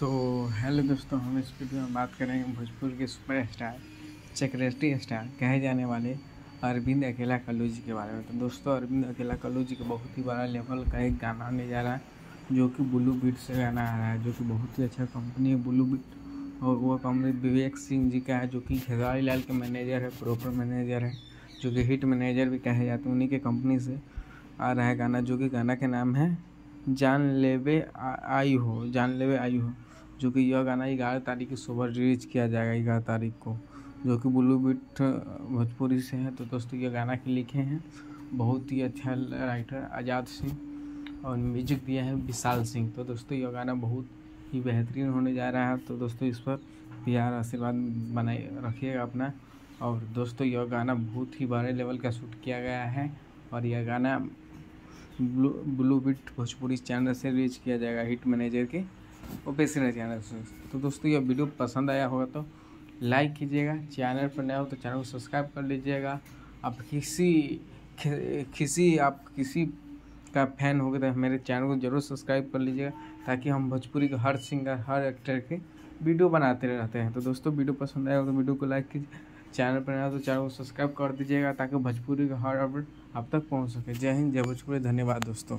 तो हेलो दोस्तों, हम इस वीडियो में बात करेंगे भोजपुर के सुपर स्टार चक्रवर्ती स्टार कहे जाने वाले अरविंद अकेला कल्लू जी के बारे में। तो दोस्तों, अरविंद अकेला कल्लू जी का बहुत ही बड़ा लेवल का एक गाना आने जा रहा है, जो कि ब्लू बीट से गाना आ रहा है, जो कि बहुत ही अच्छा कंपनी है ब्लू बीट। और वो कंपनी विवेक सिंह जी का है, जो कि खेसारी लाल के मैनेजर है, प्रॉपर मैनेजर है, जो कि हिट मैनेजर भी कहे जाते हैं। उन्हीं के कंपनी से आ रहा है गाना, जो कि गाना के नाम है जान लेवे आई हो, जान लेवे आई हो। जो कि यह गाना 11 तारीख की सुबह रिलीज किया जाएगा, 11 तारीख को, जो कि ब्लू बीट भोजपुरी से है। तो दोस्तों, ये गाना के लिखे हैं बहुत ही अच्छा राइटर आज़ाद सिंह और म्यूजिक दिया है विशाल सिंह। तो दोस्तों, यह गाना बहुत ही बेहतरीन होने जा रहा है। तो दोस्तों, इस पर प्यार आशीर्वाद बनाए रखिएगा अपना। और दोस्तों, यह गाना बहुत ही बड़े लेवल का शूट किया गया है, और यह गाना ब्लू बीट भोजपुरी चैनल से रिलीज किया जाएगा, हिट मैनेजर के ऑफिशियल चैनल से। तो दोस्तों, यह वीडियो पसंद आया होगा तो लाइक कीजिएगा, चैनल पर नया हो तो चैनल को सब्सक्राइब कर लीजिएगा। आप किसी का फैन हो गए तो मेरे चैनल को जरूर सब्सक्राइब कर लीजिएगा, ताकि हम भोजपुरी के हर सिंगर हर एक्टर के वीडियो बनाते रहते हैं। तो दोस्तों, वीडियो पसंद आया हो तो वीडियो को लाइक कीजिए, चैनल पर नया हो तो चैनल को सब्सक्राइब कर दीजिएगा, ताकि भोजपुरी का हर अपडेट आप तक पहुंच सके। जय हिंद, जय भोजपुरी। धन्यवाद दोस्तों।